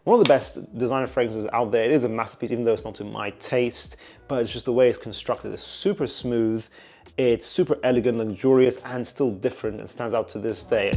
One of the best designer fragrances out there. It is a masterpiece, even though it's not to my taste, but it's just the way it's constructed. It's super smooth, it's super elegant, luxurious, and still different, and stands out to this day.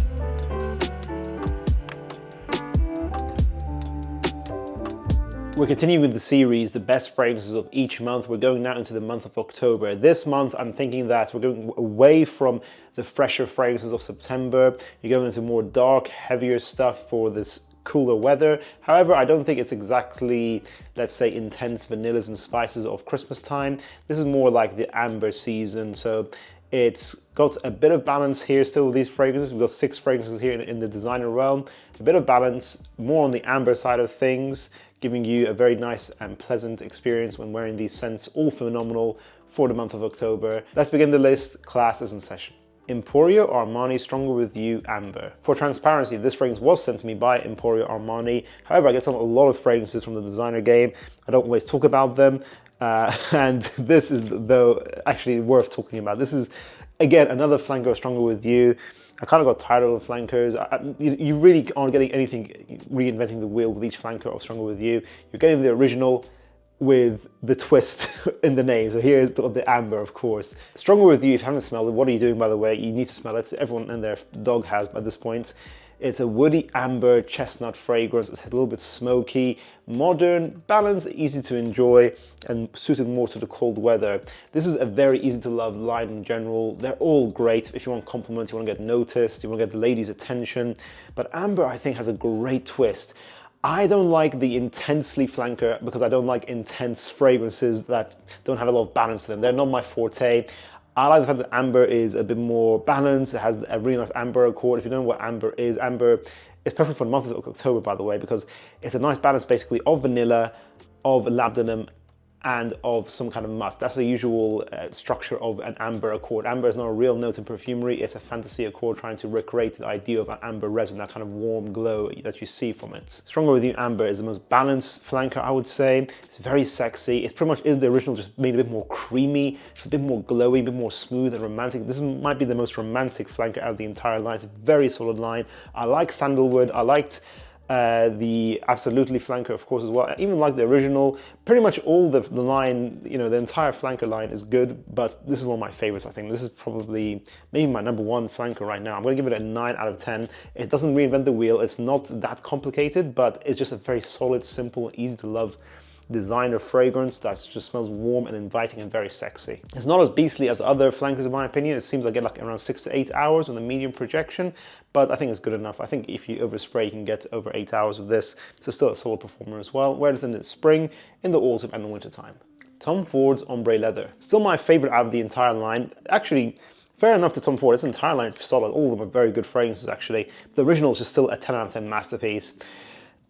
We're continuing with the series, the best fragrances of each month. We're going now into the month of October. This month, I'm thinking that we're going away from the fresher fragrances of September. You're going into more dark, heavier stuff for this cooler weather. However, I don't think it's exactly, let's say, intense vanillas and spices of Christmas time. This is more like the amber season. So it's got a bit of balance here still with these fragrances. We've got 6 fragrances here in the designer realm. A bit of balance, more on the amber side of things, giving you a very nice and pleasant experience when wearing these scents, all phenomenal for the month of October. Let's begin the list. Class is in session. Emporio Armani Stronger With You Amber. For transparency, this fragrance was sent to me by Emporio Armani. However, I get a lot of fragrances from the designer game. I don't always talk about them. And this is, though, actually worth talking about. This is, again, another flanker of Stronger With You. I kind of got tired of the flankers. You really aren't getting anything reinventing the wheel with each flanker of Stronger With You. You're getting the original with the twist in the name. So here's the amber, of course. Stronger With You, if you haven't smelled it, what are you doing, by the way? You need to smell it. Everyone and their dog has by this point. It's a woody amber chestnut fragrance. It's a little bit smoky, modern, balanced, easy to enjoy, and suited more to the cold weather. This is a very easy to love line in general. They're all great. If you want compliments, you want to get noticed, you want to get the ladies' attention. But amber, I think, has a great twist. I don't like the intensely flanker because I don't like intense fragrances that don't have a lot of balance to them. They're not my forte. I like the fact that amber is a bit more balanced. It has a really nice amber accord. If you don't know what amber is perfect for the month of October, by the way, because it's a nice balance basically of vanilla, of labdanum, and of some kind of musk. That's the usual structure of an amber accord. Amber is not a real note in perfumery. It's a fantasy accord trying to recreate the idea of an amber resin, that kind of warm glow that you see from it. Stronger With You Amber is the most balanced flanker, I would say. It's very sexy. It pretty much is the original, just made a bit more creamy, just a bit more glowy, a bit more smooth and romantic. This might be the most romantic flanker out of the entire line. It's a very solid line. I like Sandalwood. I liked the Absolutely flanker, of course, as well. I even like the original. Pretty much all the line, you know, the entire flanker line is good, but this is one of my favorites, I think. This is probably maybe my #1 flanker right now. I'm going to give it a 9 out of 10. It doesn't reinvent the wheel. It's not that complicated, but it's just a very solid, simple, easy to love designer fragrance that just smells warm and inviting and very sexy. It's not as beastly as other flankers, in my opinion. It seems like I get like around 6 to 8 hours with a medium projection, but I think it's good enough. I think if you overspray, you can get over 8 hours with this. So still a solid performer as well. Wear this in the spring, in the autumn, and the winter time. Tom Ford's Ombre Leather. Still my favorite out of the entire line. Actually, fair enough to Tom Ford. This entire line is solid. All of them are very good fragrances, actually. The original is just still a 10 out of 10 masterpiece.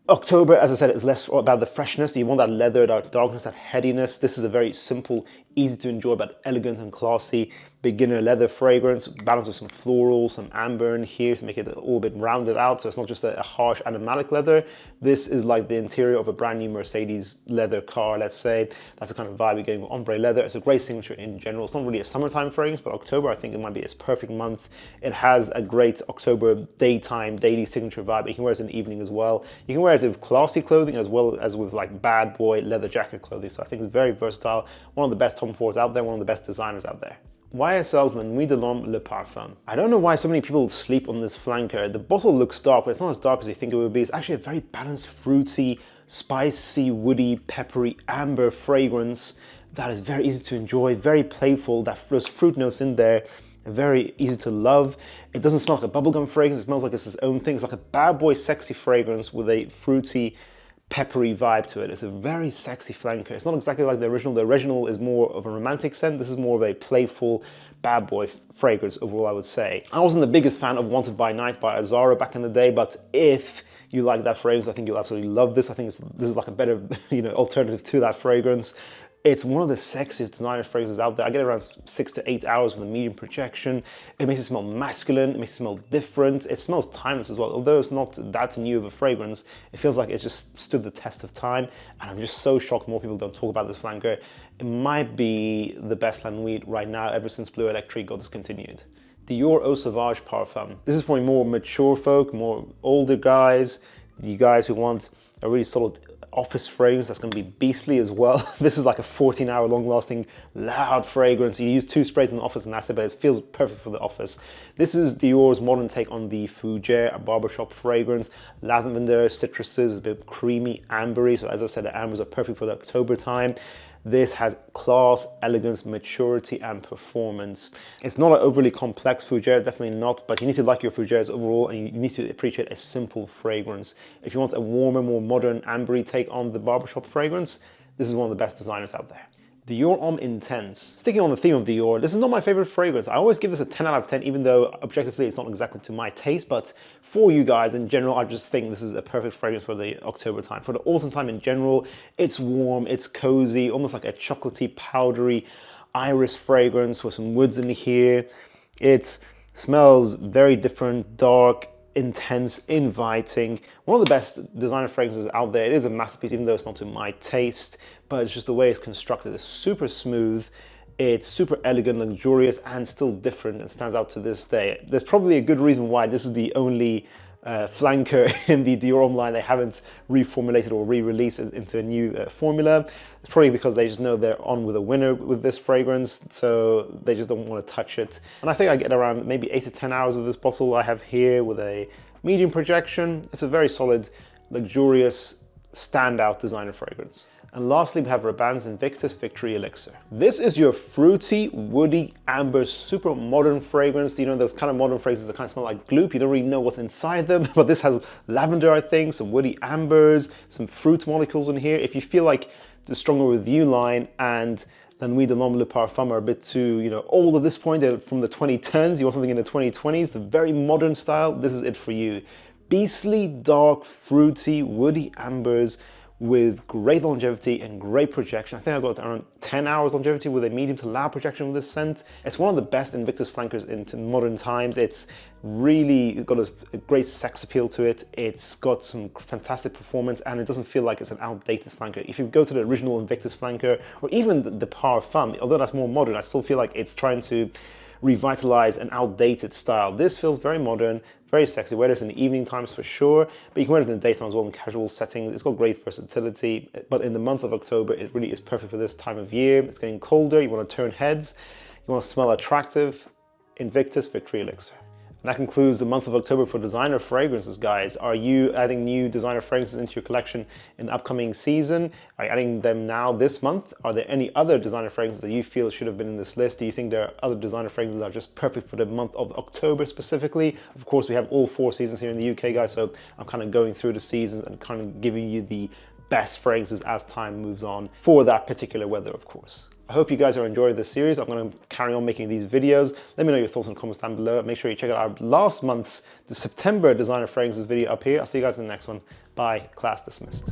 October, as I said, is less about the freshness. You want that leather, that darkness, that headiness. This is a very simple, easy to enjoy, but elegant and classy beginner leather fragrance, balanced with some floral, some amber in here to make it a little bit rounded out, so it's not just a harsh animalic leather. This is like the interior of a brand new Mercedes leather car, let's say. That's the kind of vibe you're getting with Ombre Leather. It's a great signature in general. It's not really a summertime fragrance, but October, I think it might be its perfect month. It has a great October daytime, daily signature vibe. You can wear it in the evening as well. You can wear it with classy clothing as well as with like bad boy leather jacket clothing. So I think it's very versatile. One of the best Tom Fords out there, one of the best designers out there. YSL's La Nuit de l'Homme Le Parfum. I don't know why so many people sleep on this flanker. The bottle looks dark, but it's not as dark as you think it would be. It's actually a very balanced, fruity, spicy, woody, peppery, amber fragrance that is very easy to enjoy, very playful. Those fruit notes in there, very easy to love. It doesn't smell like a bubblegum fragrance. It smells like it's its own thing. It's like a bad boy sexy fragrance with a fruity, peppery vibe to it. It's a very sexy flanker. It's not exactly like the original. The original is more of a romantic scent. This is more of a playful bad boy fragrance overall, I would say. I wasn't the biggest fan of Wanted by Night by Azzaro back in the day, but if you like that fragrance, I think you'll absolutely love this. I think this is like a better, alternative to that fragrance. It's one of the sexiest designer fragrances out there. I get around 6 to 8 hours with a medium projection. It makes it smell masculine, it makes it smell different. It smells timeless as well. Although it's not that new of a fragrance, it feels like it's just stood the test of time. And I'm just so shocked more people don't talk about this flanker. It might be the best La Nuit right now ever since Blue Electric got discontinued. Dior Eau Sauvage Parfum. This is for more mature folk, more older guys, you guys who want a really solid office fragrance that's going to be beastly as well. This is like a 14-hour long-lasting, loud fragrance. You use 2 sprays in the office and that's it, but it feels perfect for the office. This is Dior's modern take on the Fougere, a barbershop fragrance. Lavender, citruses, a bit creamy, ambery. So as I said, the ambers are perfect for the October time. This has class, elegance, maturity, and performance. It's not an overly complex fougere, definitely not, but you need to like your fougeres overall, and you need to appreciate a simple fragrance. If you want a warmer, more modern, ambery take on the barbershop fragrance, this is one of the best designers out there. Dior Homme Intense. Sticking on the theme of Dior, this is not my favorite fragrance. I always give this a 10 out of 10, even though objectively it's not exactly to my taste, but for you guys in general, I just think this is a perfect fragrance for the October time. For the autumn time in general, it's warm, it's cozy, almost like a chocolatey, powdery iris fragrance with some woods in here. It smells very different, dark, intense, inviting. One of the best designer fragrances out there. It is a masterpiece, even though it's not to my taste, but it's just the way it's constructed. It's super smooth, it's super elegant, luxurious, and still different and stands out to this day. There's probably a good reason why this is the only flanker in the Dior Homme line they haven't reformulated or re-released into a new formula. It's probably because they just know they're on with a winner with this fragrance, so they just don't want to touch it. And I think I get around maybe 8 to 10 hours with this bottle I have here with a medium projection. It's a very solid, luxurious, standout designer fragrance. And lastly, we have Rabanne's Invictus Victory Elixir. This is your fruity, woody, amber, super modern fragrance. You know, those kind of modern fragrances that kind of smell like gloop. You don't really know what's inside them, but this has lavender, I think, some woody ambers, some fruit molecules in here. If you feel like the Stronger With You line and La Nuit de l'Homme, le Parfum are a bit too, you know, old at this point. They're from the 2010s. You want something in the 2020s, the very modern style. This is it for you. Beastly, dark, fruity, woody ambers, with great longevity and great projection. I think I got around 10 hours longevity with a medium to loud projection with this scent. It's one of the best Invictus flankers into modern times. It's really got a great sex appeal to it. It's got some fantastic performance, and it doesn't feel like it's an outdated flanker. If you go to the original Invictus flanker, or even the Parfum, although that's more modern, I still feel like it's trying to revitalize an outdated style. This feels very modern, very sexy. Wear this in the evening times for sure, but you can wear it in the daytime as well in casual settings. It's got great versatility, but in the month of October, it really is perfect for this time of year. It's getting colder, you want to turn heads, you want to smell attractive. Invictus Victory Elixir. And that concludes the month of October for designer fragrances, guys. Are you adding new designer fragrances into your collection in the upcoming season? Are you adding them now this month? Are there any other designer fragrances that you feel should have been in this list? Do you think there are other designer fragrances that are just perfect for the month of October specifically? Of course, we have all 4 seasons here in the UK, guys, so I'm kind of going through the seasons and kind of giving you the best fragrances as time moves on for that particular weather, of course. I hope you guys are enjoying this series. I'm going to carry on making these videos. Let me know your thoughts in the comments down below. Make sure you check out our last month's September designer fragrances video up here. I'll see you guys in the next one. Bye. Class dismissed.